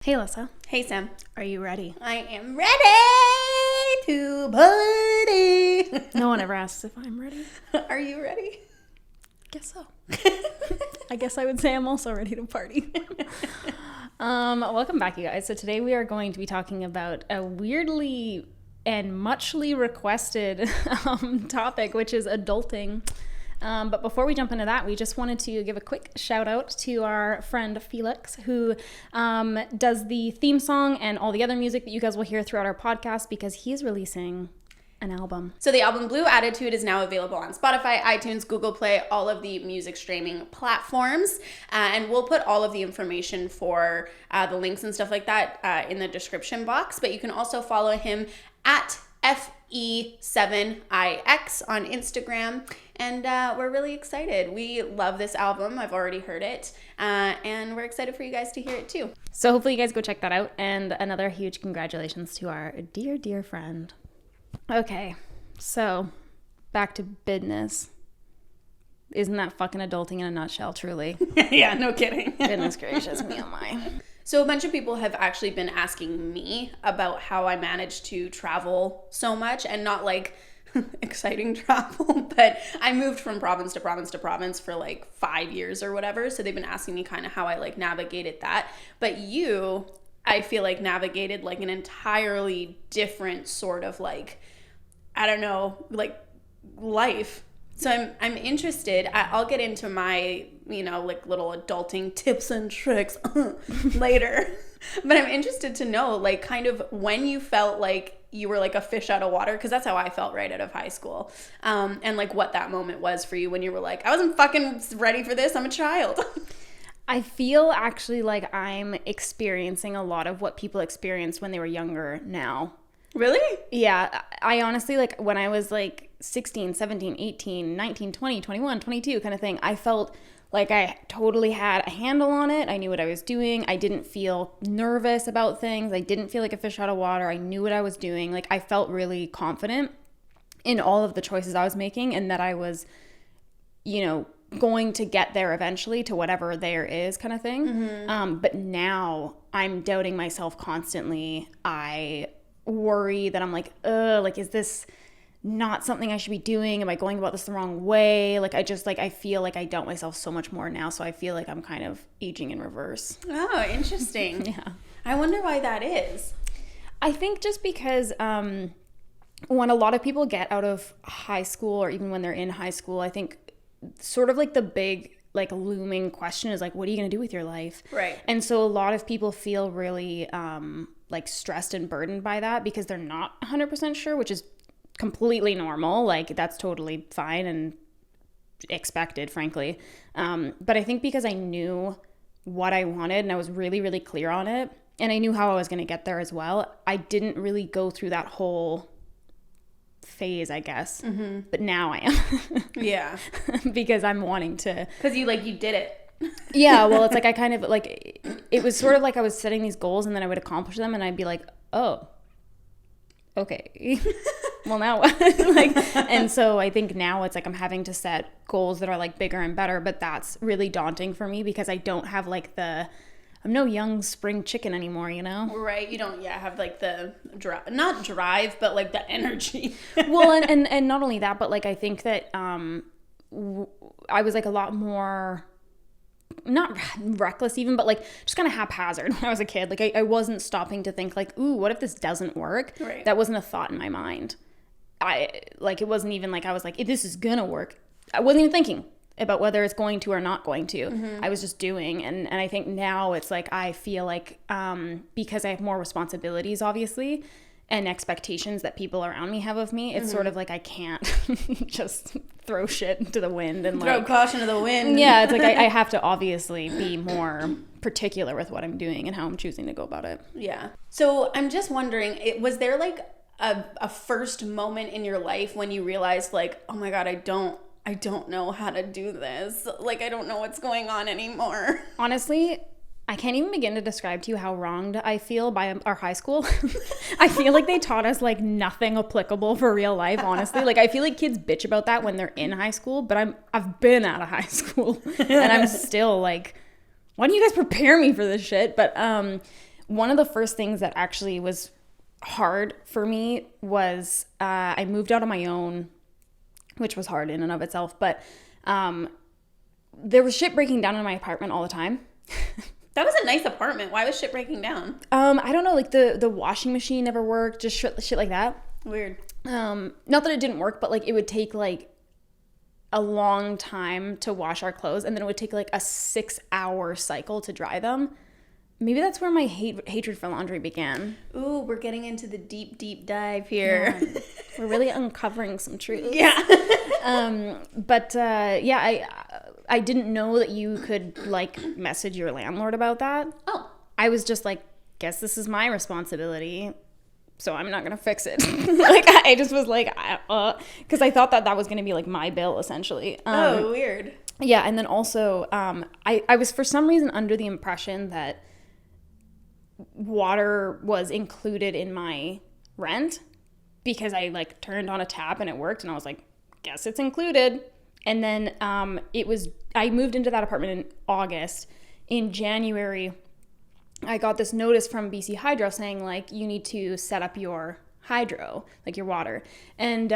Hey, Alyssa. Hey, Sam. Are you ready? I am ready to party. No one ever asks if I'm ready. Are you ready? Guess so. I guess I would say I'm also ready to party. Welcome back, you guys. So today we are going to be talking about a weirdly and muchly requested topic, which is adulting. But before we jump into that, we just wanted to give a quick shout out to our friend Felix, who does the theme song and all the other music that you guys will hear throughout our podcast, because he's releasing an album. So the album Blue Attitude is now available on Spotify, iTunes, Google Play, all of the music streaming platforms. And we'll put all of the information for the links and stuff like that in the description box. But you can also follow him at FE7IX on Instagram. And we're really excited. We love this album. I've already heard it. And we're excited for you guys to hear it too. So hopefully you guys go check that out. And another huge congratulations to our dear, dear friend. Okay, so back to business. Isn't that fucking adulting in a nutshell, truly? Yeah, no kidding. Goodness gracious me, oh my. So a bunch of people have actually been asking me about how I managed to travel so much, and not like exciting travel, but I moved from province to province to province for like 5 years or whatever. So they've been asking me kind of how I like navigated that. But you, I feel like, navigated like an entirely different sort of like, I don't know, like life. So I'm interested. I'll get into my, like little adulting tips and tricks later. But I'm interested to know, like, kind of when you felt like you were like a fish out of water, because that's how I felt right out of high school. And like what that moment was for you when you were like, I wasn't fucking ready for this. I'm a child. I feel actually like I'm experiencing a lot of what people experienced when they were younger now. Really? Yeah. I honestly, like, when I was like 16, 17, 18, 19, 20, 21, 22 kind of thing, I felt like I totally had a handle on it. I knew what I was doing. I didn't feel nervous about things. I didn't feel like a fish out of water. I knew what I was doing. Like, I felt really confident in all of the choices I was making, and that I was, going to get there eventually to whatever there is kind of thing. Mm-hmm. But now I'm doubting myself constantly. I worry that I'm like, is this not something I should be doing? Am I going about this the wrong way? Like, I feel like I doubt myself so much more now. So I feel like I'm kind of aging in reverse. Oh, interesting. Yeah. I wonder why that is. I think just because when a lot of people get out of high school, or even when they're in high school, I think sort of like the big like looming question is like, what are you going to do with your life? Right. And so a lot of people feel really like stressed and burdened by that, because they're not 100% sure, which is completely normal. Like, that's totally fine and expected, frankly. But I think because I knew what I wanted and I was really, really clear on it, and I knew how I was going to get there as well, I didn't really go through that whole phase, I guess. Mm-hmm. But now I am. Yeah. Because I'm wanting to. Because you did it. Yeah, well, it's like I kind of like, it was sort of like I was setting these goals and then I would accomplish them and I'd be like, oh, okay. Well, now what? And so I think now it's like I'm having to set goals that are like bigger and better, but that's really daunting for me because I don't have like I'm no young spring chicken anymore, Right. You don't, have like the not drive, but like the energy. Well, and not only that, but like I think that I was like a lot more, not reckless even, but like just kind of haphazard when I was a kid. Like I wasn't stopping to think like, ooh, what if this doesn't work? Right. That wasn't a thought in my mind. It wasn't even like I was like, if this is gonna work. I wasn't even thinking about whether it's going to or not going to. Mm-hmm. I was just doing. And I think now it's like, I feel like because I have more responsibilities, obviously, and expectations that people around me have of me, it's sort of like I can't just throw shit into the wind and throw caution to the wind. Yeah, it's like I have to obviously be more particular with what I'm doing and how I'm choosing to go about it. Yeah. So I'm just wondering, was there like a first moment in your life when you realized like, oh my God, I don't know how to do this. Like, I don't know what's going on anymore. Honestly, I can't even begin to describe to you how wronged I feel by our high school. I feel like they taught us like nothing applicable for real life, honestly. Like, I feel like kids bitch about that when they're in high school, but I've been out of high school and I'm still like, why don't you guys prepare me for this shit? But one of the first things that actually was hard for me was I moved out on my own, which was hard in and of itself, but there was shit breaking down in my apartment all the time. That was a nice apartment. Why was shit breaking down? I don't know, like the washing machine never worked, just shit like that. Weird. Not that it didn't work, but like it would take like a long time to wash our clothes, and then it would take like a 6-hour cycle to dry them. Maybe that's where my hatred for laundry began. Ooh, we're getting into the deep dive here. Yeah. We're really uncovering some truths. Yeah. I didn't know that you could like message your landlord about that. Oh. I was just like, guess this is my responsibility, so I'm not gonna fix it. Like I just was like, because I thought that was gonna be like my bill essentially. Weird. Yeah, and then also, I was for some reason under the impression that water was included in my rent because I like turned on a tap and it worked, and I was like, guess it's included. And then I moved into that apartment in August. In January, I got this notice from BC Hydro saying like, you need to set up your hydro, like your water. And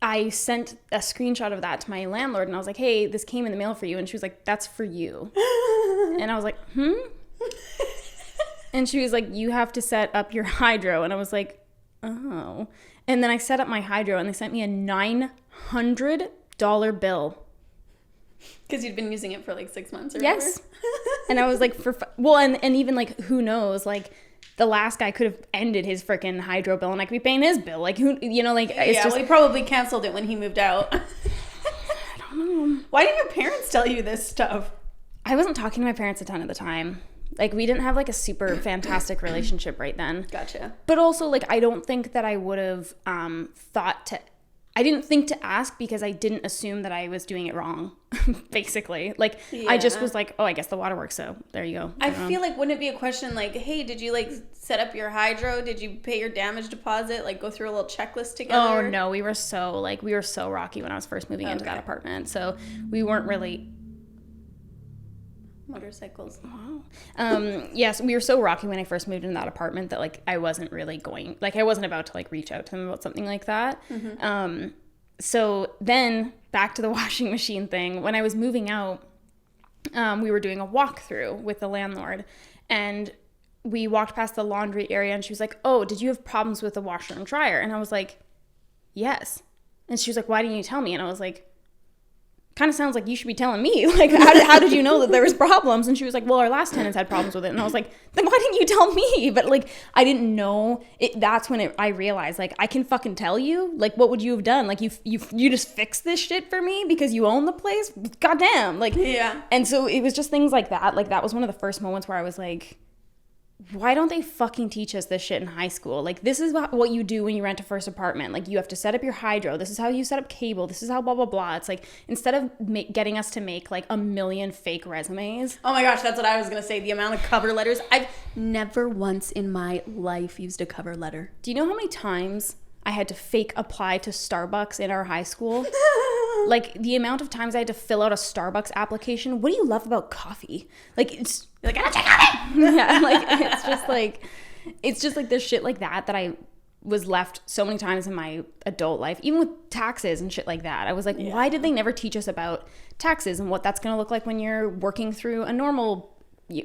I sent a screenshot of that to my landlord, and I was like, hey, this came in the mail for you. And she was like, that's for you. And I was like, And she was like, you have to set up your hydro. And I was like, oh. And then I set up my hydro, and they sent me a $900 bill. Because you'd been using it for like 6 months or yes. whatever. And I was like, and even like, who knows, like the last guy could have ended his freaking hydro bill and I could be paying his bill. Like, who, you know, like, it's just. Well, he probably canceled it when he moved out. I don't know. Why didn't your parents tell you this stuff? I wasn't talking to my parents a ton at the time. Like, we didn't have like a super fantastic relationship right then. Gotcha. But also, like, I don't think that I would have I didn't think to ask because I didn't assume that I was doing it wrong, basically. Like, yeah. I just was like, oh, I guess the water works, so there you go. I feel like, wouldn't it be a question like, hey, did you like set up your hydro? Did you pay your damage deposit? Like, go through a little checklist together? Oh, no, we were so rocky when I was first moving into that apartment. So we weren't really... Motorcycles. Wow. Yes, we were so rocky when I first moved into that apartment that like I wasn't really I wasn't about to like reach out to them about something like that. Mm-hmm. So then back to the washing machine thing. When I was moving out, we were doing a walkthrough with the landlord, and we walked past the laundry area, and she was like, "Oh, did you have problems with the washer and dryer?" And I was like, "Yes." And she was like, "Why didn't you tell me?" And I was like, kind of sounds like you should be telling me. Like, how did you know that there was problems? And she was like, well, our last tenants had problems with it. And I was like, then why didn't you tell me? But like, I didn't know it. That's when I realized, like, I can fucking tell you. Like, what would you have done? Like, you just fixed this shit for me because you own the place? Goddamn. Like, yeah. And so it was just things like that. Like, that was one of the first moments where I was like, why don't they fucking teach us this shit in high school? Like, this is what you do when you rent a first apartment. Like, you have to set up your hydro. This is how you set up cable. This is how blah, blah, blah. It's like, instead of getting us to make like 1 million fake resumes. Oh my gosh, that's what I was going to say. The amount of cover letters. I've never once in my life used a cover letter. Do you know how many times I had to fake apply to Starbucks in our high school? Like, the amount of times I had to fill out a Starbucks application. What do you love about coffee? Like, it's... You're like, I don't check coffee! Yeah, like, it's just like there's shit like that I was left so many times in my adult life, even with taxes and shit like that. I was like, why did they never teach us about taxes and what that's going to look like when you're working through a normal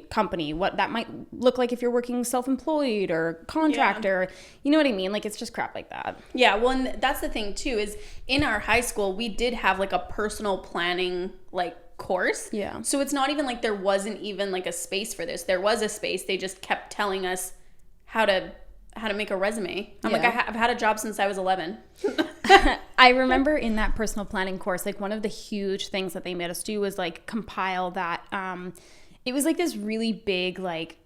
company, what that might look like if you're working self-employed or contractor, you know what I mean? Like, it's just crap like that. Yeah, well, and that's the thing too, is in our high school, we did have like a personal planning like course. Yeah. So it's not even like there wasn't even like a space for this. There was a space. They just kept telling us how to make a resume. I'm like, I've had a job since I was 11. I remember in that personal planning course, like one of the huge things that they made us do was like compile that, it was like this really big, like...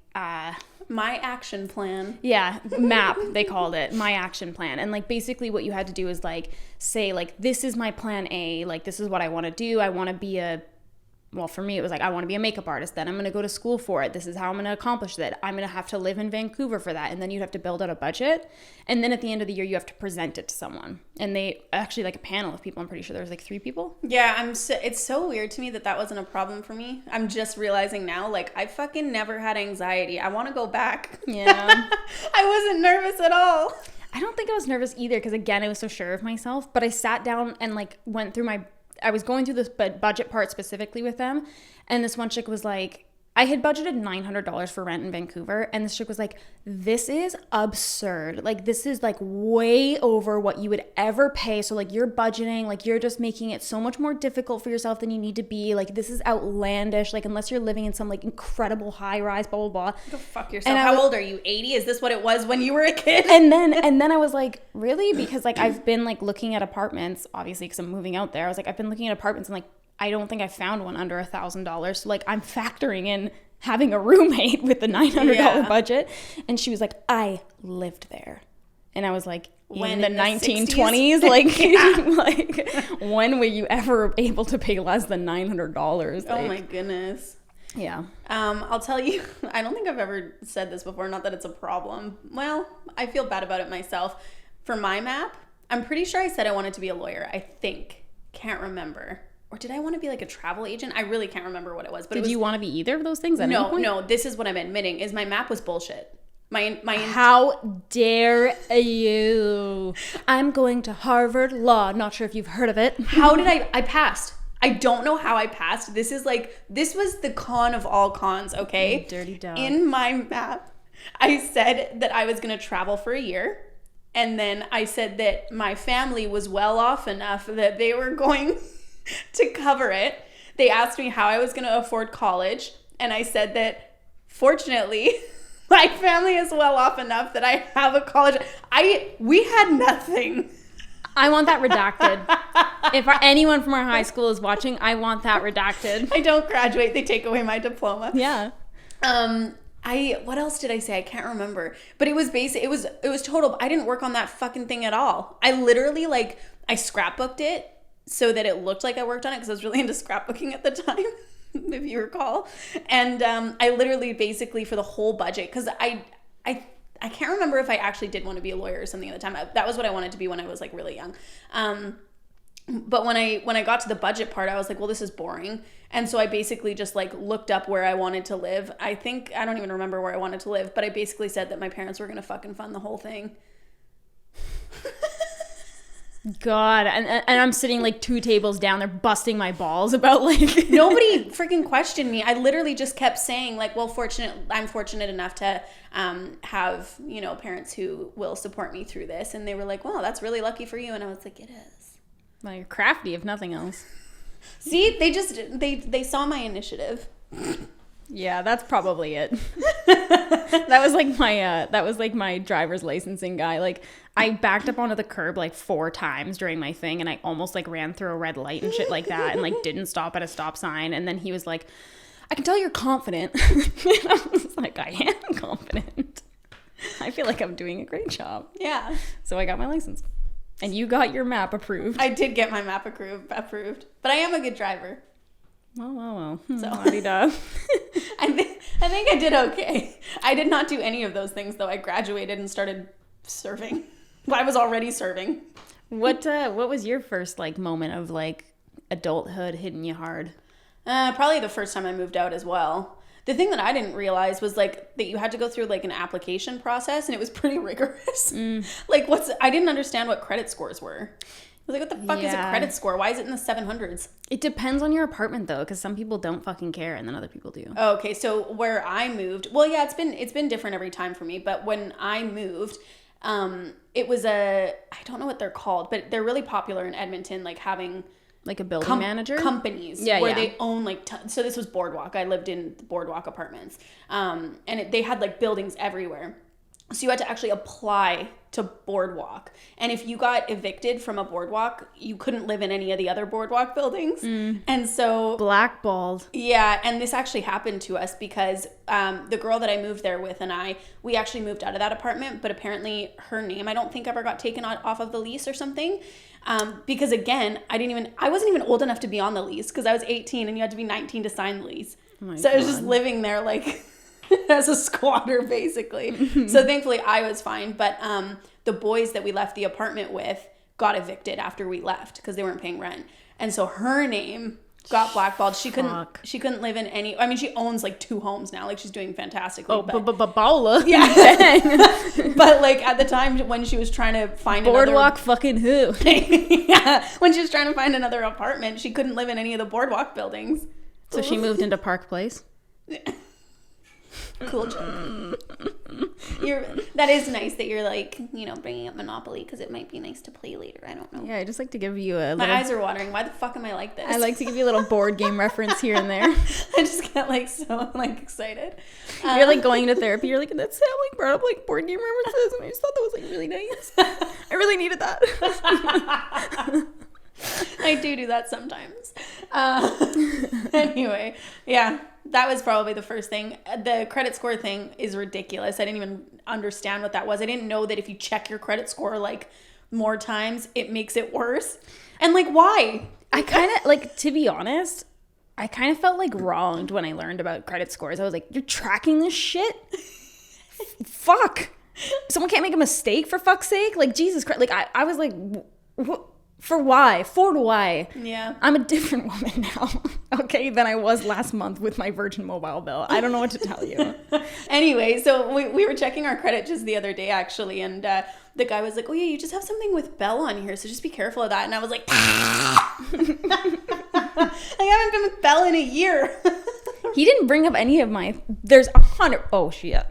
my action plan. Yeah, map, they called it. My action plan. And, like, basically what you had to do is, like, say, like, this is my plan A. Like, this is what I want to do. I want to be a well, for me, it was like, I want to be a makeup artist. Then I'm going to go to school for it. This is how I'm going to accomplish that. I'm going to have to live in Vancouver for that. And then you'd have to build out a budget. And then at the end of the year, you have to present it to someone. And they actually, like a panel of people, I'm pretty sure there was like 3 people. Yeah, it's so weird to me that wasn't a problem for me. I'm just realizing now, like, I fucking never had anxiety. I want to go back. Yeah. I wasn't nervous at all. I don't think I was nervous either because, again, I was so sure of myself. But I sat down and, like, went through I was going through this budget part specifically with them. And this one chick was like, I had budgeted $900 for rent in Vancouver. And this chick was like, this is absurd. Like, this is, like, way over what you would ever pay. So, like, you're budgeting. Like, you're just making it so much more difficult for yourself than you need to be. Like, this is outlandish. Like, unless you're living in some, like, incredible high-rise, blah, blah, blah. Go fuck yourself. And how old are you? 80? Is this what it was when you were a kid? And then I was like, really? Because, like, I've been, like, looking at apartments, obviously, because I'm moving out there. I was like, I've been looking at apartments and, like, I don't think I found one under $1,000. So, like, I'm factoring in having a roommate with the $900 budget. And she was like, I lived there. And I was like, in the 1920s? Like, when were you ever able to pay less than $900? Like, oh my goodness. Yeah. I'll tell you, I don't think I've ever said this before. Not that it's a problem. Well, I feel bad about it myself. For my map, I'm pretty sure I said I wanted to be a lawyer. I think. Can't remember. Or did I want to be like a travel agent? I really can't remember what it was. But did you want to be either of those things at any point? No. This is what I'm admitting is my map was bullshit. How dare you? I'm going to Harvard Law. Not sure if you've heard of it. How did I passed? I don't know how I passed. This was the con of all cons, okay? Dirty dog. In my map, I said that I was going to travel for a year. And then I said that my family was well off enough that they were going to cover it. They asked me how I was going to afford college. And I said that fortunately, my family is well off enough that I have a college. We had nothing. I want that redacted. If anyone from our high school is watching, I want that redacted. I don't graduate. They take away my diploma. Yeah. What else did I say? I can't remember. But it was basic. It was total. I didn't work on that fucking thing at all. I literally I scrapbooked it so that it looked like I worked on it because I was really into scrapbooking at the time, if you recall. And I literally basically for the whole budget, because I can't remember if I actually did want to be a lawyer or something at the time. That was what I wanted to be when I was like really young. But when I got to the budget part, I was like, well, this is boring. And so I basically just like looked up where I wanted to live. I don't even remember where I wanted to live, but I basically said that my parents were going to fucking fund the whole thing. God, and I'm sitting like 2 tables down there busting my balls about like nobody freaking questioned me. I literally just kept saying like, well, I'm fortunate enough to have, parents who will support me through this. And they were like, wow, that's really lucky for you. And I was like, it is. Well, you're crafty if nothing else. See, they saw my initiative. Yeah, that's probably it. That was like my driver's licensing guy. Like I backed up onto the curb like 4 times during my thing and I almost like ran through a red light and shit like that and like didn't stop at a stop sign. And then he was like, I can tell you're confident. And I was like, I am confident. I feel like I'm doing a great job. Yeah. So I got my license. And you got your map approved. I did get my map approved. But I am a good driver. Well. So la-di-da. I think I did okay. I did not do any of those things though. I graduated and started serving. Well, I was already serving. What was your first like moment of like adulthood hitting you hard? Probably the first time I moved out as well. The thing that I didn't realize was like that you had to go through like an application process and it was pretty rigorous. Like I didn't understand what credit scores were. I was like, what the fuck is a credit score? Why is it in the 700s? It depends on your apartment though, because some people don't fucking care and then other people do. Oh, okay, so where I moved, well, yeah, it's been different every time for me. But when I moved, it was I don't know what they're called, but they're really popular in Edmonton, like having like a building manager companies where they own like so this was Boardwalk. I lived in the Boardwalk apartments, and they had like buildings everywhere. So you had to actually apply to boardwalk. And if you got evicted from a boardwalk, you couldn't live in any of the other boardwalk buildings. And so... Blackballed. Yeah, and this actually happened to us because the girl that I moved there with and we actually moved out of that apartment, but apparently her name, I don't think, ever got taken off of the lease or something. Because again, I wasn't even old enough to be on the lease because I was 18 and you had to be 19 to sign the lease. So I was just living there like... as a squatter, basically. So thankfully I was fine, but the boys that we left the apartment with got evicted after we left because they weren't paying rent, and so her name got blackballed. She couldn't live in any... I mean, she owns like 2 homes now, like she's doing fantastically. Baula. Yeah. But like at the time when she was trying to find boardwalk fucking who? Yeah, when she was trying to find another apartment, she couldn't live in any of the boardwalk buildings, so she moved into Park Place. Cool joke. That is nice that you're like, bringing up Monopoly because it might be nice to play later. I don't know. Yeah, I just like to give you a little... My eyes are watering. Why the fuck am I like this? I like to give you a little board game reference here and there. I just get like so like excited. You're like going to therapy. You're like, that's how like brought up like board game references, and I just thought that was like really nice. I really needed that. I do that sometimes. Anyway, yeah. That was probably the first thing. The credit score thing is ridiculous. I didn't even understand what that was. I didn't know that if you check your credit score like more times, it makes it worse. And like, why? I kind of like, to be honest, I kind of felt like wronged when I learned about credit scores. I was like, you're tracking this shit? Fuck. Someone can't make a mistake, for fuck's sake? Like, Jesus Christ. Like, I was like, what? For why? For why? Yeah. I'm a different woman now, okay, than I was last month with my Virgin Mobile bill. I don't know what to tell you. Anyway, so we were checking our credit just the other day, actually, and the guy was like, oh, yeah, you just have something with Bell on here, so just be careful of that. And I was like, I haven't been with Bell in a year. He didn't bring up any of my... There's 100... Oh, shit.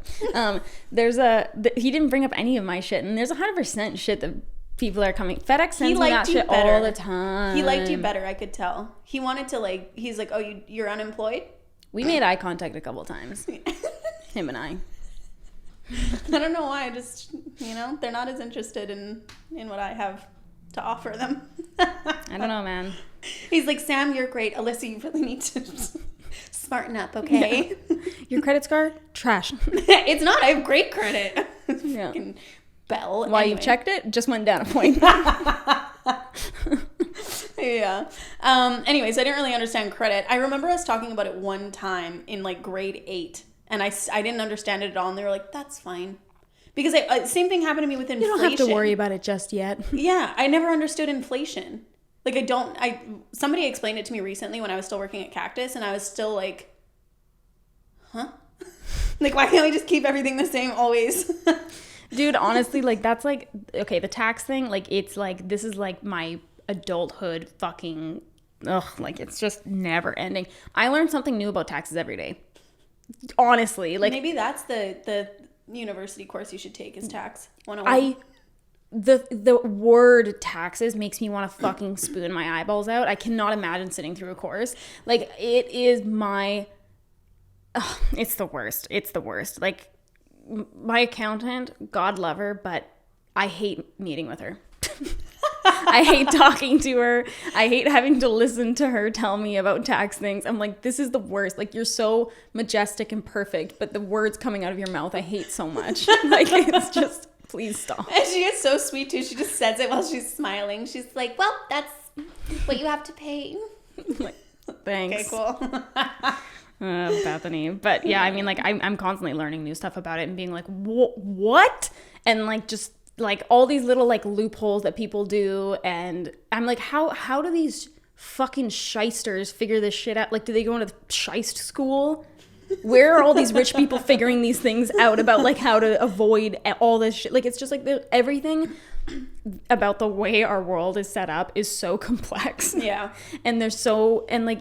He didn't bring up any of my shit, and there's 100% shit that... people are coming. FedEx sends me that shit all the time. He liked you better, I could tell. He wanted to like, he's like, oh, you're unemployed? We made eye contact a couple times. Him and I don't know why. Just, they're not as interested in what I have to offer them. I don't know, man. He's like, Sam, you're great. Alyssa, you really need to smarten up, okay? Yeah. Your credit score? Trash. It's not. I have great credit. Yeah. Bell. Why you checked it? Just went down a point. Yeah. Anyways, I didn't really understand credit. I remember us talking about it one time in like grade 8, and I didn't understand it at all, and they were like, that's fine. Because same thing happened to me with inflation. You don't have to worry about it just yet. Yeah, I never understood inflation. Like somebody explained it to me recently when I was still working at Cactus, and I was still like, huh? Like, why can't we just keep everything the same always? Dude, honestly, like, that's like, okay, the tax thing, like, it's like, this is like my adulthood fucking, like, it's just never ending. I learn something new about taxes every day. Honestly, like. Maybe that's the university course you should take is tax 101. The word taxes makes me want to fucking spoon my eyeballs out. I cannot imagine sitting through a course. Like, it is it's the worst. It's the worst. Like, my accountant, God love her, but I hate meeting with her. I hate talking to her. I hate having to listen to her tell me about tax things. I'm like, this is the worst. Like, you're so majestic and perfect, but the words coming out of your mouth, I hate so much. Like, it's just, please stop. And she is so sweet too. She just says it while she's smiling. She's like, well, that's what you have to pay. Like, thanks. Okay, cool. Bethany. But yeah, I mean, like, I'm constantly learning new stuff about it and being like, what? And like, just like all these little like loopholes that people do. And I'm like, how do these fucking shysters figure this shit out? Like, do they go into shyst school? Where are all these rich people figuring these things out about like how to avoid all this shit? Like, it's just like everything about the way our world is set up is so complex. Yeah. And like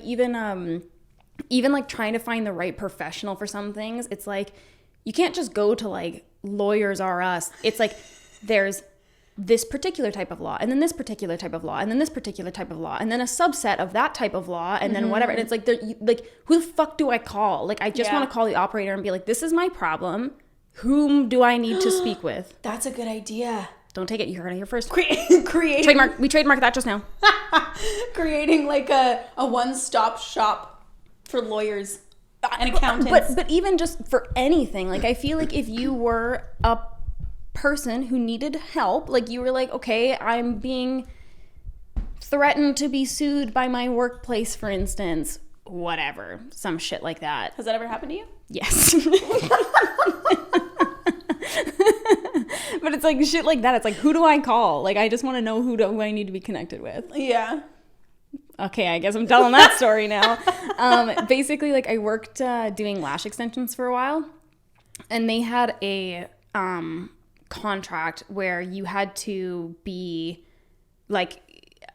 even like trying to find the right professional for some things, it's like you can't just go to like Lawyers R Us. It's like there's this particular type of law, and then this particular type of law, and then this particular type of law, and then a subset of that type of law, and then whatever. And it's like, who the fuck do I call? Like, I just want to call the operator and be like, this is my problem. Whom do I need to speak with? That's a good idea. Don't take it. You heard it here first. Creating Trademark. We trademarked that just now. creating like a one-stop shop for lawyers and accountants. But even just for anything, like I feel like if you were a person who needed help, like you were like, okay, I'm being threatened to be sued by my workplace, for instance, whatever, some shit like that. Has that ever happened to you? Yes. But it's like shit like that. It's like, who do I call? Like, I just want to know who do I need to be connected with. Yeah. Okay, I guess I'm telling that story now. Basically, like I worked doing lash extensions for a while, and they had a contract where you had to be like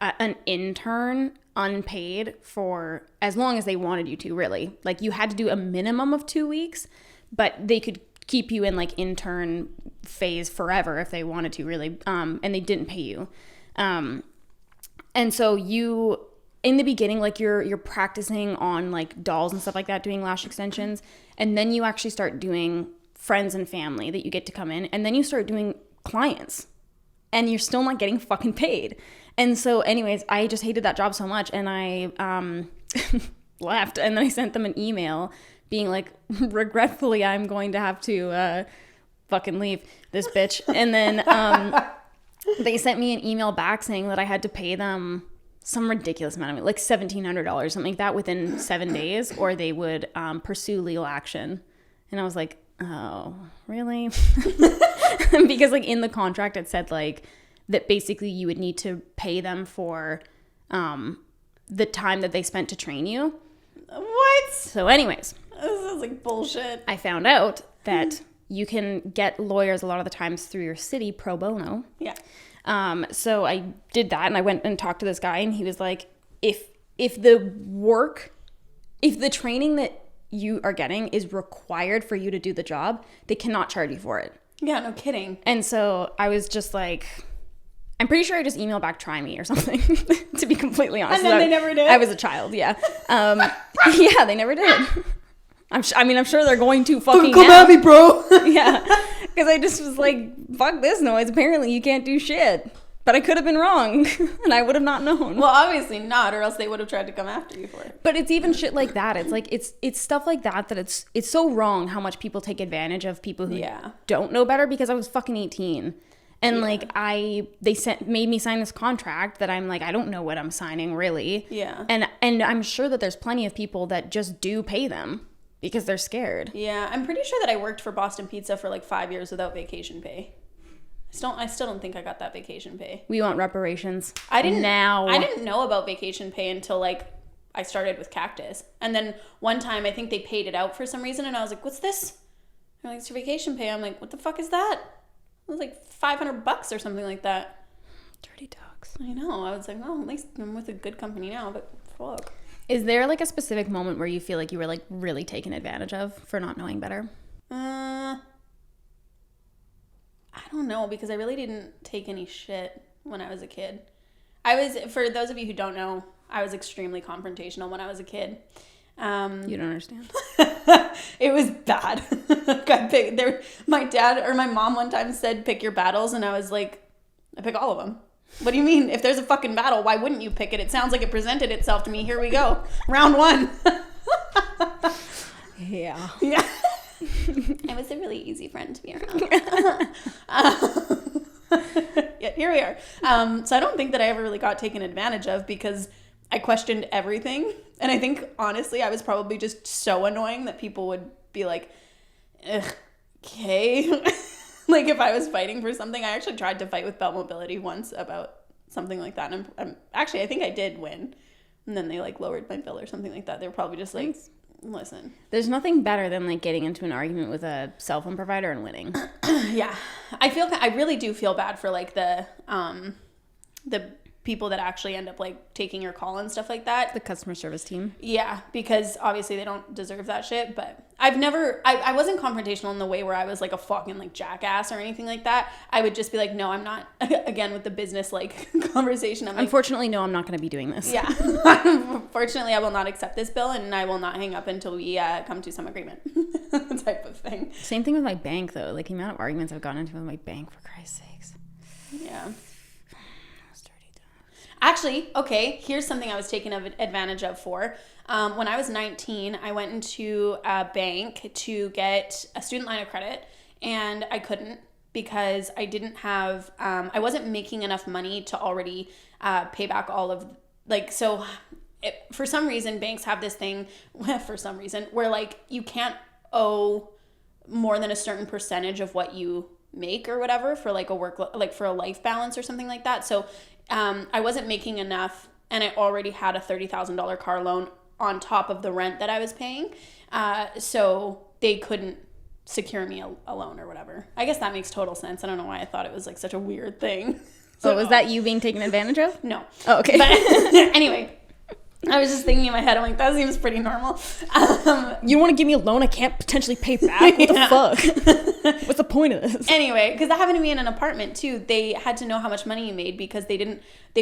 an intern unpaid for as long as they wanted you to, really. Like you had to do a minimum of 2 weeks, but they could keep you in like intern phase forever if they wanted to, really. And they didn't pay you. And so you, in the beginning, like you're practicing on like dolls and stuff like that, doing lash extensions. And then you actually start doing friends and family that you get to come in. And then you start doing clients, and you're still not getting fucking paid. And so anyways, I just hated that job so much, and I left, and then I sent them an email being like, regretfully, I'm going to have to fucking leave this bitch. And then they sent me an email back saying that I had to pay them some ridiculous amount of money, like $1,700, something like that, within 7 days, or they would pursue legal action. And I was like, oh, really? Because like in the contract it said like that basically you would need to pay them for the time that they spent to train you. What? So anyways, This sounds like bullshit. I found out that you can get lawyers a lot of the times through your city pro bono. Yeah. So I did that, and I went and talked to this guy, and he was like, if the training that you are getting is required for you to do the job, they cannot charge you for it. Yeah, no kidding. And so I was just like, I'm pretty sure I just emailed back, try me or something, to be completely honest. And then they never did? I was a child, yeah. Yeah, they never did. I'm sure they're going to fucking come now. at me, bro. Yeah, because I just was like, fuck this noise. Apparently you can't do shit. But I could have been wrong, and I would have not known. Well, obviously not, or else they would have tried to come after you for it. But it's even shit like that. It's like it's stuff like that it's so wrong how much people take advantage of people who don't know better, because I was fucking 18. And like made me sign this contract that I'm like, I don't know what I'm signing, really. Yeah. And I'm sure that there's plenty of people that just do pay them because they're scared. Yeah, I'm pretty sure that I worked for Boston Pizza for like 5 years without vacation pay. I still don't think I got that vacation pay. We want reparations. I didn't know about vacation pay until like I started with Cactus. And then one time I think they paid it out for some reason, and I was like, what's this? They're like, it's your vacation pay. I'm like, what the fuck is that? It was like $500 or something like that. Dirty dogs. I know. I was like, well, at least I'm with a good company now, but fuck. Is there like a specific moment where you feel like you were like really taken advantage of for not knowing better? I don't know, because I really didn't take any shit when I was a kid. For those of you who don't know, I was extremely confrontational when I was a kid. You don't understand. It was bad. My dad or my mom one time said, pick your battles, and I was like, I pick all of them. What do you mean? If there's a fucking battle, why wouldn't you pick it? It sounds like it presented itself to me. Here we go. Round one. Yeah. Yeah. I was a really easy friend to be around. Yeah, here we are. So I don't think that I ever really got taken advantage of, because I questioned everything. And I think, honestly, I was probably just so annoying that people would be like, okay. Like if I was fighting for something, I actually tried to fight with Belt Mobility once about something like that. And I think I did win. And then they like lowered my bill or something like that. They were probably just like, listen. There's nothing better than like getting into an argument with a cell phone provider and winning. Yeah. I really do feel bad for like the people that actually end up like taking your call and stuff like that. The customer service team. Yeah, because obviously they don't deserve that shit. But I've never, I wasn't confrontational in the way where I was like a fucking like jackass or anything like that. I would just be like, no, I'm not. Again, with the business like conversation. I'm like, unfortunately, no, I'm not going to be doing this. Yeah. Fortunately, I will not accept this bill, and I will not hang up until we come to some agreement type of thing. Same thing with my bank, though. Like, the amount of arguments I've gotten into with my bank, for Christ's sakes. Yeah. Actually, okay, here's something I was taken advantage of for. When I was 19, I went into a bank to get a student line of credit, and I couldn't because I didn't have, I wasn't making enough money to already pay back all of, like, so for some reason, banks have this thing, for some reason, where, like, you can't owe more than a certain percentage of what you make or whatever for, like, for a life balance or something like that. So I wasn't making enough, and I already had a $30,000 car loan on top of the rent that I was paying. So they couldn't secure me a loan or whatever. I guess that makes total sense. I don't know why I thought it was like such a weird thing. So was that you being taken advantage of? No. Oh, okay. But anyway, I was just thinking in my head, I'm like, that seems pretty normal. You want to give me a loan I can't potentially pay back? What the fuck? What's the point of this? Anyway, because that happened to me in an apartment too. They had to know how much money you made because they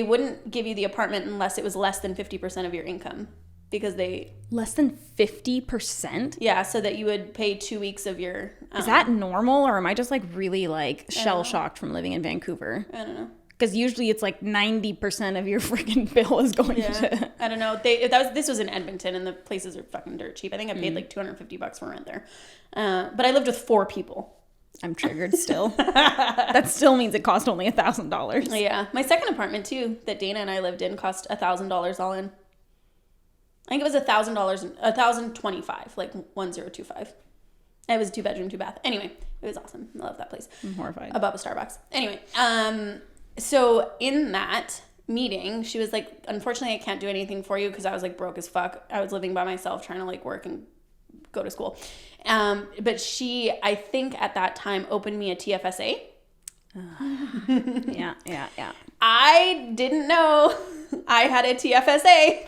wouldn't give you the apartment unless it was less than 50% of your income. Because they... Less than 50%? Yeah, so that you would pay 2 weeks of your... Is that normal, or am I just like really like shell-shocked from living in Vancouver? I don't know. Because usually it's like 90% of your freaking bill is going to... I don't know. This was in Edmonton, and the places are fucking dirt cheap. I think I paid like $250 for rent there. But I lived with 4 people. I'm triggered still. That still means it cost only $1,000. Yeah. My second apartment too, that Dana and I lived in, cost $1,000 all in. I think it was $1,000, $1,025, like 1025. It was a 2-bedroom, 2-bath. Anyway, it was awesome. I love that place. I'm horrified. Above a Starbucks. Anyway, so in that meeting, she was like, unfortunately, I can't do anything for you because I was like broke as fuck. I was living by myself trying to like work and go to school. But she, I think at that time, opened me a TFSA. Yeah. I didn't know I had a TFSA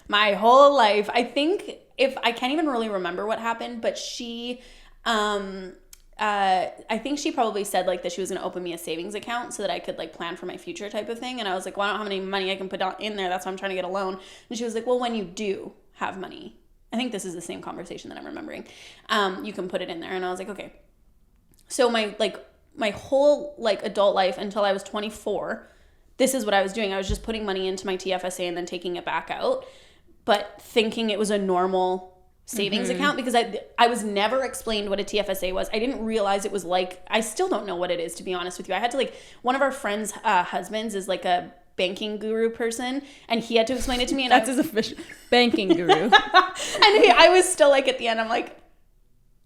my whole life. I think I can't even really remember what happened, but she, I think she probably said like that she was going to open me a savings account so that I could like plan for my future type of thing. And I was like, well, I don't have any money I can put in there. That's why I'm trying to get a loan. And she was like, well, when you do have money, I think this is the same conversation that I'm remembering. You can put it in there. And I was like, okay. So my whole like adult life until I was 24, this is what I was doing. I was just putting money into my TFSA and then taking it back out, but thinking it was a normal savings account because I was never explained what a TFSA was. I didn't realize it was like, I still don't know what it is, to be honest with you. I had to like, one of our friends' husbands is like a banking guru person, and he had to explain it to me. And that's his official banking guru. And I was still like at the end, I'm like,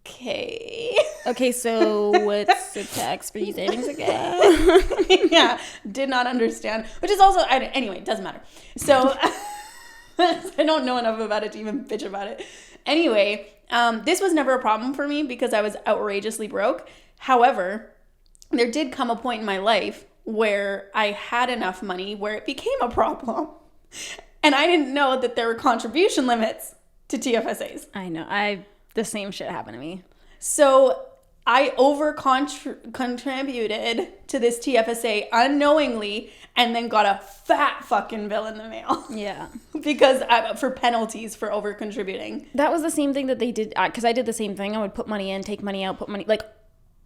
okay, so what's the tax-free savings account? Yeah, did not understand. Which is also, anyway, it doesn't matter. So I don't know enough about it to even bitch about it. Anyway, this was never a problem for me because I was outrageously broke. However, there did come a point in my life where I had enough money where it became a problem. And I didn't know that there were contribution limits to TFSAs. I know. The same shit happened to me. So I contributed to this TFSA unknowingly and then got a fat fucking bill in the mail. Yeah. Because for penalties for over contributing. That was the same thing that they did, because I did the same thing. I would put money in, take money out, put money, like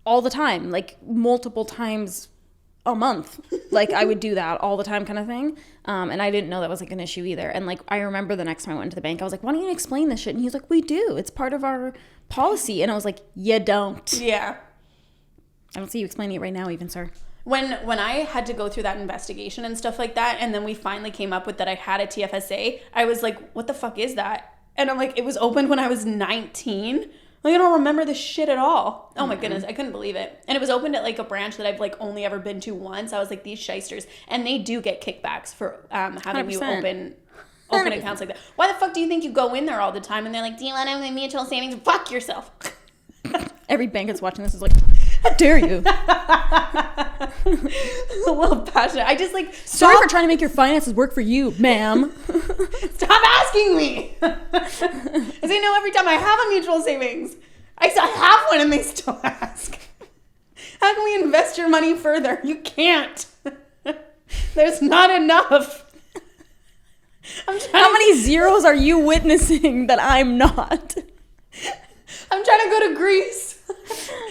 all the time, like multiple times a month. Like I would do that all the time kind of thing. And I didn't know that was like an issue either. And like I remember the next time I went to the bank, I was like, why don't you explain this shit? And he was like, we do. It's part of our policy. And I was like, you don't. Yeah. I don't see you explaining it right now even, sir. When I had to go through that investigation and stuff like that, and then we finally came up with that I had a TFSA, I was like, what the fuck is that? And I'm like, it was opened when I was 19. Like, I don't remember this shit at all. Oh my goodness, I couldn't believe it. And it was opened at like a branch that I've like only ever been to once. I was like, these shysters. And they do get kickbacks for having 100%. you open accounts like that. Why the fuck do you think you go in there all the time and they're like, do you want to have a mutual savings? Fuck yourself. Every bank that's watching this is like, how dare you? A little passionate. I just like, sorry for trying to make your finances work for you, ma'am. Stop asking me. I say no every time I have a mutual savings. I have one and they still ask. How can we invest your money further? You can't. There's not enough. How many zeros are you witnessing that I'm not? I'm trying to go to Greece.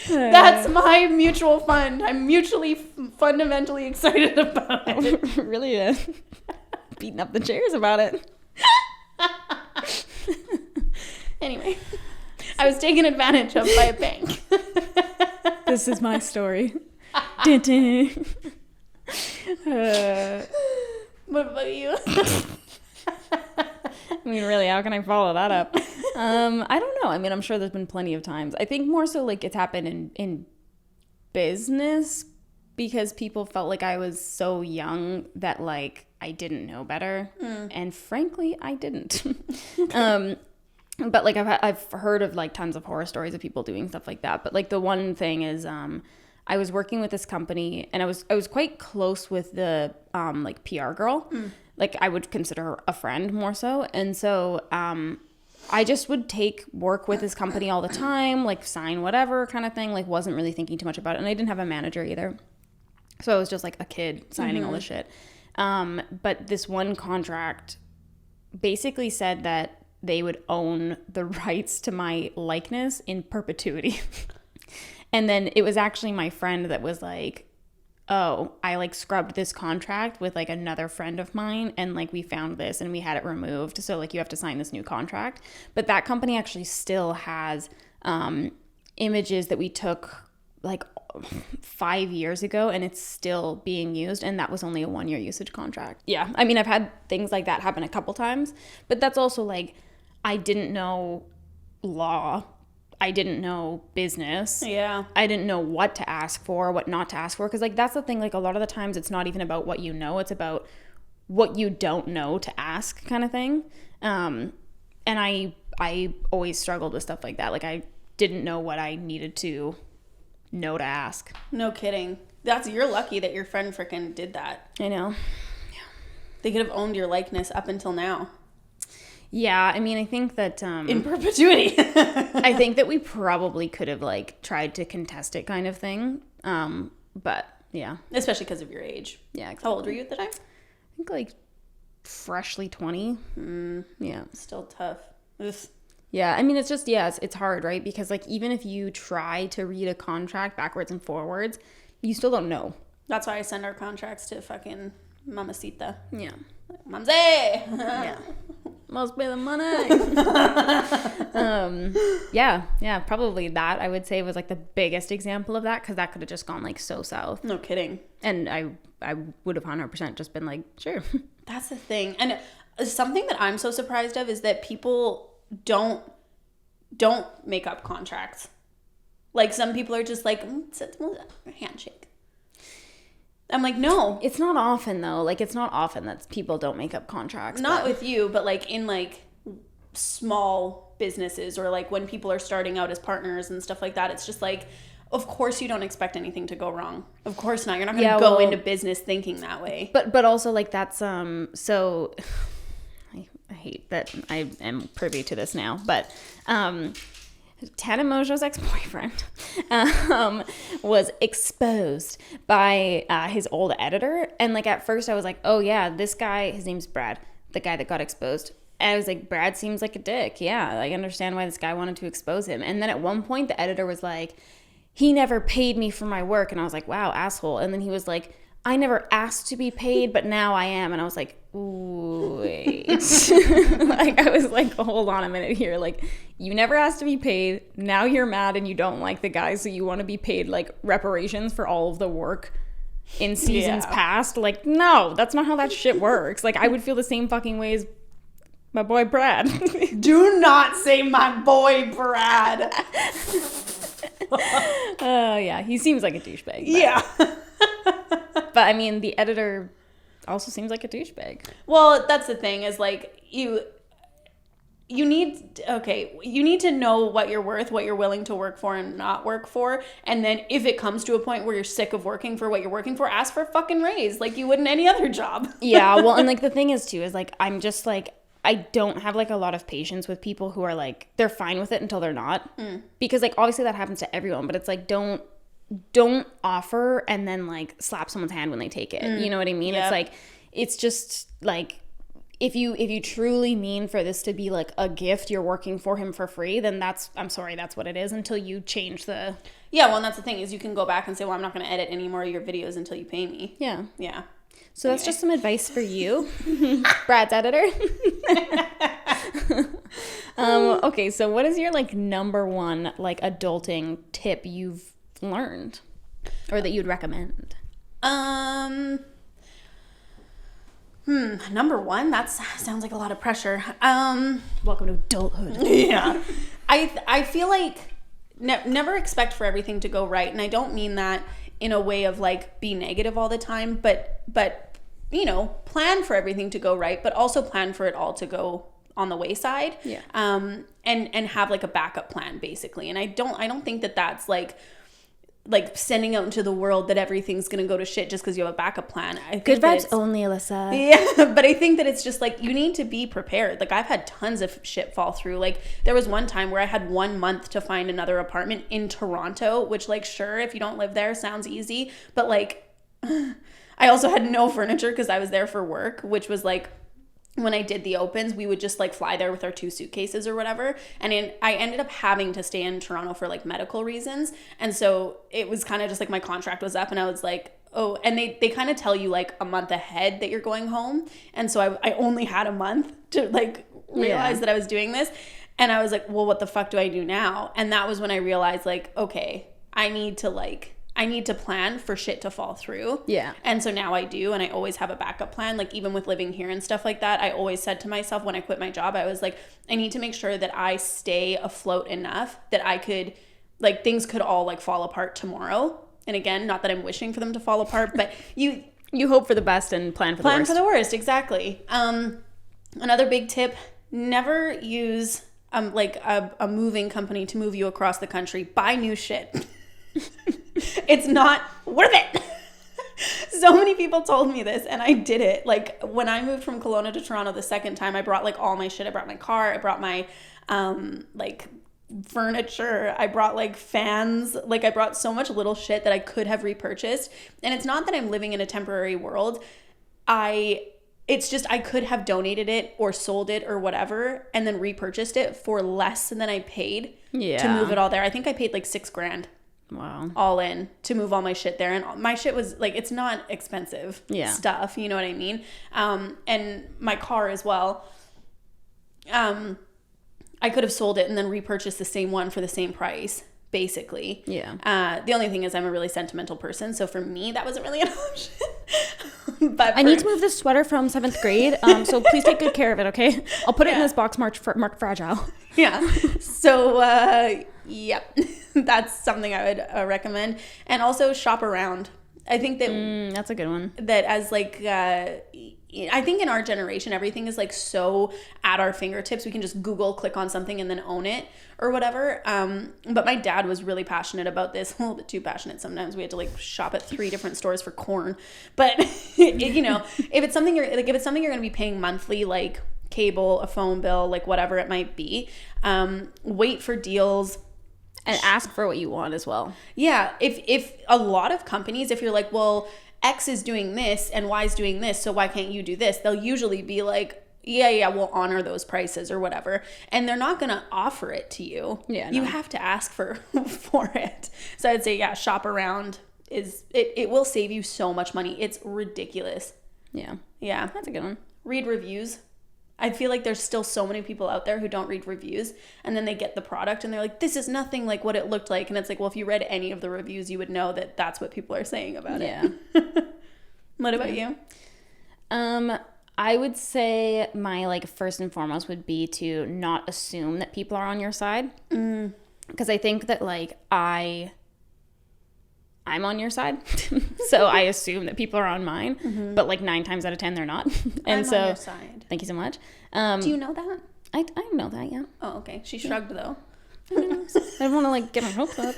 That's my mutual fund. I'm mutually fundamentally excited about it. Really beating up the chairs about it. Anyway, I was taken advantage of by a bank. This is my story. Dun, dun. What about you? I mean, really, how can I follow that up? I don't know. I mean, I'm sure there's been plenty of times. I think more so like it's happened in business because people felt like I was so young that like I didn't know better. And frankly, I didn't. But like I've heard of like tons of horror stories of people doing stuff like that. But like the one thing is I was working with this company and I was quite close with the like PR girl. Like I would consider her a friend more so. And so I just would take work with this company all the time, like sign whatever kind of thing, like wasn't really thinking too much about it. And I didn't have a manager either. So I was just like a kid signing all this shit. But this one contract basically said that they would own the rights to my likeness in perpetuity. And then it was actually my friend that was like, oh, I like scrubbed this contract with like another friend of mine and like we found this and we had it removed. So like you have to sign this new contract. But that company actually still has images that we took like 5 years ago and it's still being used. And that was only a 1-year usage contract. Yeah. I mean, I've had things like that happen a couple times, but that's also like, I didn't know law. I didn't know business. Yeah. I didn't know what to ask for, what not to ask for. Because, like, that's the thing. Like, a lot of the times it's not even about what you know. It's about what you don't know to ask kind of thing. And I always struggled with stuff like that. Like, I didn't know what I needed to know to ask. No kidding. You're lucky that your friend frickin' did that. I know. Yeah. They could have owned your likeness up until now. Yeah, I mean, I think that... in perpetuity. I think that we probably could have, like, tried to contest it kind of thing. But, yeah. Especially because of your age. Yeah, exactly. How old were you at the time? I think, like, freshly 20. Yeah. Still tough. Ugh. Yeah, I mean, it's just, yeah, it's hard, right? Because, like, even if you try to read a contract backwards and forwards, you still don't know. That's why I send our contracts to fucking Mamacita. Yeah. Mamze! Yeah. Must pay the money. Yeah, probably that I would say was like the biggest example of that because that could have just gone like so south. No kidding. And I would have 100% just been like, sure. That's the thing. And something that I'm so surprised of is that people don't make up contracts. Like some people are just like, it's a handshake. I'm like, no. It's not often, though. Like, it's not often that people don't make up contracts. Not with you, but, like, in, like, small businesses or, like, when people are starting out as partners and stuff like that. It's just, like, of course you don't expect anything to go wrong. Of course not. You're not going to go into business thinking that way. But also, like, that's, so... I hate that I am privy to this now, but... Tana Mojo's ex-boyfriend was exposed by his old editor. And, like, at first I was like, oh, yeah, this guy, his name's Brad, the guy that got exposed. And I was like, Brad seems like a dick. Yeah, I understand why this guy wanted to expose him. And then at one point, the editor was like, he never paid me for my work. And I was like, wow, asshole. And then he was like, I never asked to be paid, but now I am. And I was like, wait. Like, I was like, hold on a minute here. Like, you never asked to be paid. Now you're mad and you don't like the guy, so you want to be paid, like, reparations for all of the work in seasons past. Like, no, that's not how that shit works. Like, I would feel the same fucking way as my boy Brad. Do not say my boy Brad. Yeah, he seems like a douchebag. Yeah. But, I mean, the editor also seems like a douchebag. Well, that's the thing is, like, you need to know what you're worth, what you're willing to work for and not work for. And then if it comes to a point where you're sick of working for what you're working for, ask for a fucking raise like you would in any other job. Yeah, well, and like the thing is too is like I'm just like I don't have like a lot of patience with people who are like they're fine with it until they're not. Because like obviously that happens to everyone, but it's like don't offer and then like slap someone's hand when they take it. You know what I mean? Yep. It's like it's just like if you truly mean for this to be like a gift, you're working for him for free, then I'm sorry, that's what it is until you change the... Yeah, well, and that's the thing is you can go back and say, well, I'm not going to edit any more of your videos until you pay me. Yeah. Yeah. So anyway. That's just some advice for you, Brad's editor. Okay, so what is your like number one like adulting tip you've learned or that you'd recommend? Number one, that sounds like a lot of pressure. Welcome to adulthood. Yeah. I feel like never expect for everything to go right. And I don't mean that in a way of like be negative all the time, but you know, plan for everything to go right, but also plan for it all to go on the wayside. Yeah. And have like a backup plan basically. And I don't think that that's like sending out into the world that everything's going to go to shit just because you have a backup plan. Good vibes only, Alyssa. Yeah, but I think that it's just like you need to be prepared. Like I've had tons of shit fall through. Like there was one time where I had 1 month to find another apartment in Toronto, which like sure, if you don't live there, sounds easy. But like I also had no furniture because I was there for work, which was like when I did the opens, we would just like fly there with our 2 suitcases or whatever. And I ended up having to stay in Toronto for like medical reasons. And so it was kind of just like my contract was up and I was like, oh, and they kind of tell you like a month ahead that you're going home. And so I only had a month to like realize that I was doing this. And I was like, well, what the fuck do I do now? And that was when I realized like, okay, I need to plan for shit to fall through. Yeah. And so now I do, and I always have a backup plan. Like even with living here and stuff like that, I always said to myself when I quit my job, I was like, I need to make sure that I stay afloat enough that I could, like things could all like fall apart tomorrow. And again, not that I'm wishing for them to fall apart, but you hope for the best and plan for the worst. Plan for the worst, exactly. Another big tip, never use like a moving company to move you across the country. Buy new shit. It's not worth it. So many people told me this and I did it. Like when I moved from Kelowna to Toronto the second time, I brought like all my shit. I brought my car, I brought my like furniture, I brought like fans, like I brought so much little shit that I could have repurchased. And it's not that I'm living in a temporary world. It's just I could have donated it or sold it or whatever and then repurchased it for less than I paid to move it all there. I think I paid like $6,000. Wow. All in to move all my shit there. And my shit was like, it's not expensive stuff. You know what I mean? And my car as well. I could have sold it and then repurchased the same one for the same price, basically. Yeah. The only thing is I'm a really sentimental person. So for me, that wasn't really an option. But I need to move this sweater from 7th grade. So please take good care of it, okay? I'll put it in this box marked fragile. Yeah. So, yep. That's something I would recommend. And also shop around. I think that... that's a good one. That as like... I think in our generation, everything is like so at our fingertips. We can just Google, click on something and then own it or whatever. But my dad was really passionate about this. A little bit too passionate sometimes. We had to like shop at 3 different stores for corn. But, you know, if it's something you're going to be paying monthly, like cable, a phone bill, like whatever it might be, wait for deals. And ask for what you want as well. Yeah. If a lot of companies, if you're like, well, X is doing this and Y is doing this, so why can't you do this? They'll usually be like, yeah, we'll honor those prices or whatever. And they're not going to offer it to you. Yeah, no. You have to ask for it. So I'd say, yeah, shop around it will save you so much money. It's ridiculous. Yeah. Yeah. That's a good one. Read reviews. I feel like there's still so many people out there who don't read reviews and then they get the product and they're like, this is nothing like what it looked like. And it's like, well, if you read any of the reviews, you would know that that's what people are saying about it. What about you? I would say my like first and foremost would be to not assume that people are on your side. Because I think that like I'm on your side. So I assume that people are on mine, but like 9 times out of 10 they're not. And I'm so on your side. Thank you so much. Do you know that? I know that, yeah. Oh, okay. She shrugged though. I don't want to like get my hopes up,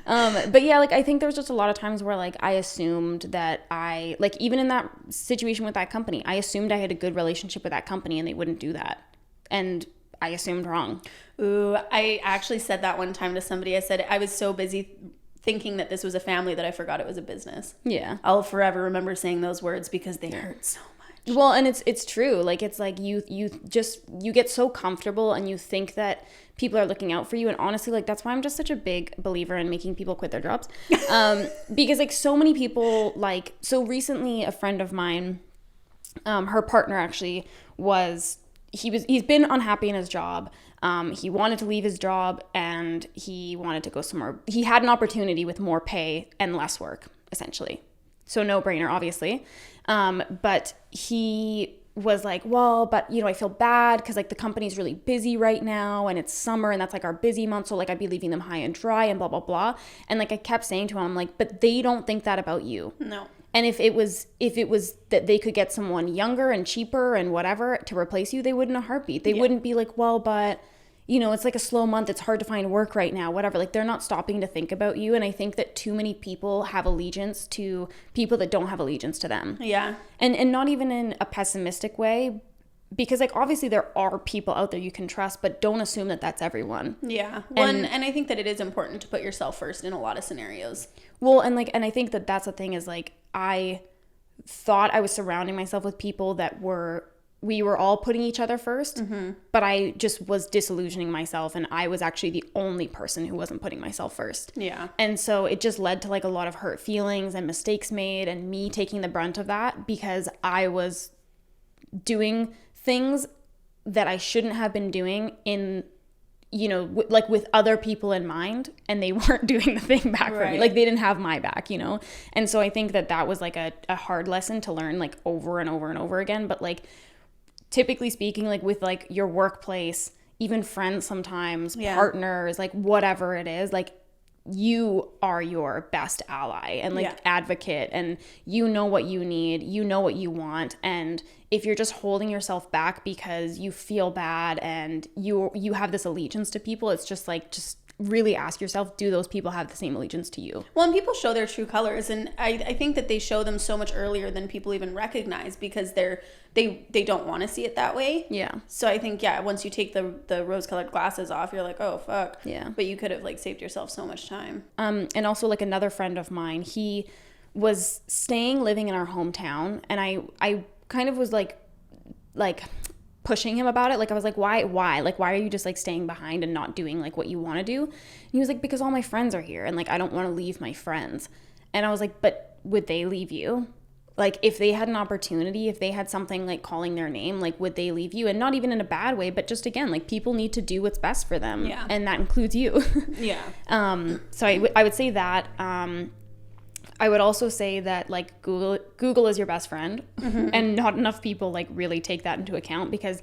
but yeah, like I think there was just a lot of times where like I assumed that I, like even in that situation with that company, I assumed I had a good relationship with that company and they wouldn't do that. And I assumed wrong. Ooh, I actually said that one time to somebody. I said I was so busy thinking that this was a family that I forgot it was a business. Yeah. I'll forever remember saying those words because they hurt so much. Well, and it's true. Like it's like you get so comfortable and you think that people are looking out for you, and honestly, like that's why I'm just such a big believer in making people quit their jobs. Because like so many people, like so recently a friend of mine, her partner actually he's been unhappy in his job. He wanted to leave his job and he wanted to go somewhere. He had an opportunity with more pay and less work, essentially. So no brainer, obviously. But he was like, well, but you know, I feel bad because like the company's really busy right now and it's summer and that's like our busy month. So like I'd be leaving them high and dry and blah, blah, blah. And like I kept saying to him, like, but they don't think that about you. No. And if it was that they could get someone younger and cheaper and whatever to replace you, they would in a heartbeat. They wouldn't be like, well, but you know, it's like a slow month. It's hard to find work right now, whatever. Like they're not stopping to think about you. And I think that too many people have allegiance to people that don't have allegiance to them. Yeah. And not even in a pessimistic way, because like obviously there are people out there you can trust, but don't assume that that's everyone. Yeah. And I think that it is important to put yourself first in a lot of scenarios. Well, and like I think that that's the thing is like I thought I was surrounding myself with people that we were all putting each other first, but I just was disillusioning myself and I was actually the only person who wasn't putting myself first. Yeah. And so it just led to like a lot of hurt feelings and mistakes made and me taking the brunt of that because I was doing things that I shouldn't have been doing in, you know, like with other people in mind, and they weren't doing the thing back for me. Like they didn't have my back, you know? And so I think that was like a hard lesson to learn like over and over and over again. But like, typically speaking, like with like your workplace, even friends sometimes, partners, like whatever it is, like you are your best ally and like advocate, and you know what you need, you know what you want. And if you're just holding yourself back because you feel bad and you have this allegiance to people, it's just like, just really ask yourself, do those people have the same allegiance to you? Well, and people show their true colors, and I think that they show them so much earlier than people even recognize because they don't want to see it that way. Yeah. So I think, once you take the rose-colored glasses off, you're like, oh, fuck. Yeah. But you could have like saved yourself so much time. And also like another friend of mine, he was living in our hometown, and I kind of was like pushing him about it. Like I was like, why? Like, why are you just like staying behind and not doing like what you want to do? And he was like, because all my friends are here and like, I don't want to leave my friends. And I was like, but would they leave you? Like if they had an opportunity, if they had something like calling their name, like would they leave you? And not even in a bad way, but just again, like people need to do what's best for them. Yeah. And that includes you. Yeah. So I would say that, I would also say that like Google is your best friend, and not enough people like really take that into account, because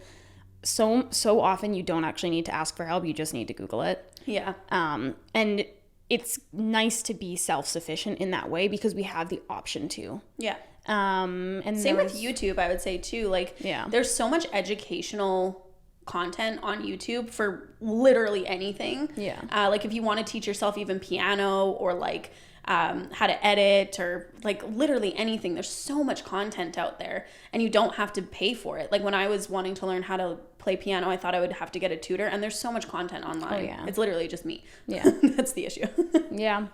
so often you don't actually need to ask for help. You just need to Google it. Yeah. And it's nice to be self-sufficient in that way because we have the option to. Yeah. And same with YouTube, I would say too. Like, yeah, there's so much educational content on YouTube for literally anything. Yeah. Like if you want to teach yourself even piano or like how to edit or like literally anything, there's so much content out there and you don't have to pay for it. Like when I was wanting to learn how to play piano, I thought I would have to get a tutor, and there's so much content online. Oh, yeah. It's literally just me. Yeah. That's the issue. Yeah.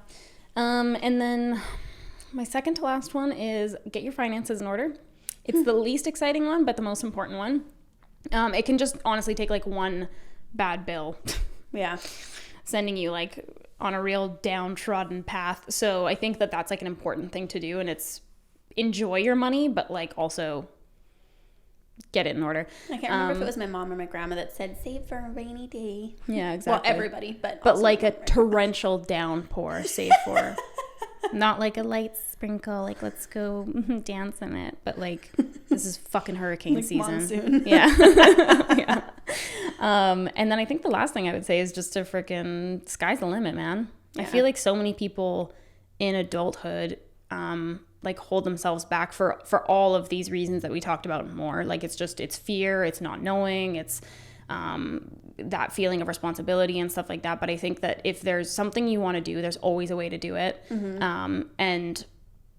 And then my second to last one is get your finances in order. It's the least exciting one, but the most important one. It can just honestly take like one bad bill. Yeah. Sending you like on a real downtrodden path. So I think that that's like an important thing to do, and it's enjoy your money, but like also get it in order. I can't remember if it was my mom or my grandma that said save for a rainy day. Yeah, exactly. Well, everybody, but like a torrential downpour, save for. Not like a light sprinkle, like let's go dance in it, but like this is fucking hurricane like season. Monsoon. Yeah. Yeah. And then I think the last thing I would say is just to freaking sky's the limit, man. Yeah. I feel like so many people in adulthood like hold themselves back for all of these reasons that we talked about and more. Like it's fear, it's not knowing, it's that feeling of responsibility and stuff like that. But I think that if there's something you want to do, there's always a way to do it. And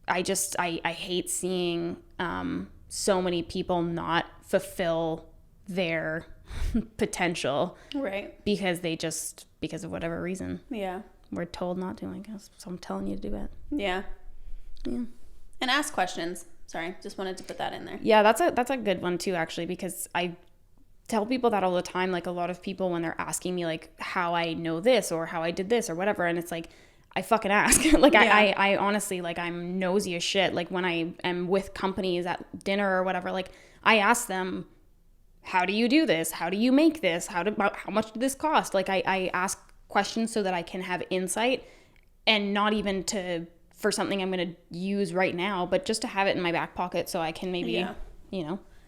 I hate seeing so many people not fulfill their potential, right? Because of whatever reason. Yeah. We're told not to, I guess. So I'm telling you to do it. Yeah. Yeah. And ask questions. Sorry, just wanted to put that in there. Yeah, that's a good one too, actually, because I tell people that all the time. Like, a lot of people, when they're asking me like how I know this or how I did this or whatever, and it's like, I fucking ask. Like, yeah. I honestly, like, I'm nosy as shit. Like, when I am with companies at dinner or whatever, like, I ask them, how do you do this? How do you make this? How much did this cost? Like, I ask questions so that I can have insight, and not even for something I'm going to use right now, but just to have it in my back pocket so I can maybe,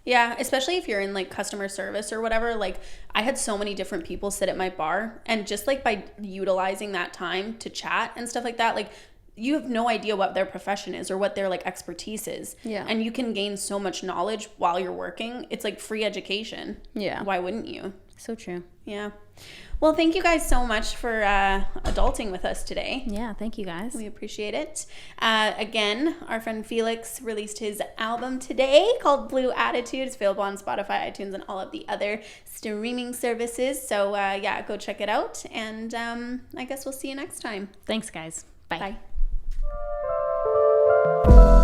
Yeah, especially if you're in like customer service or whatever. Like, I had so many different people sit at my bar, and just like by utilizing that time to chat and stuff like that, like, you have no idea what their profession is or what their like expertise is. Yeah. And you can gain so much knowledge while you're working. It's like free education. Yeah. Why wouldn't you? So true. Yeah. Well, thank you guys so much for adulting with us today. Yeah, thank you guys. We appreciate it. Again, our friend Felix released his album today called Blue Attitude. It's available on Spotify, iTunes, and all of the other streaming services. So, yeah, go check it out. And I guess we'll see you next time. Thanks, guys. Bye. Bye.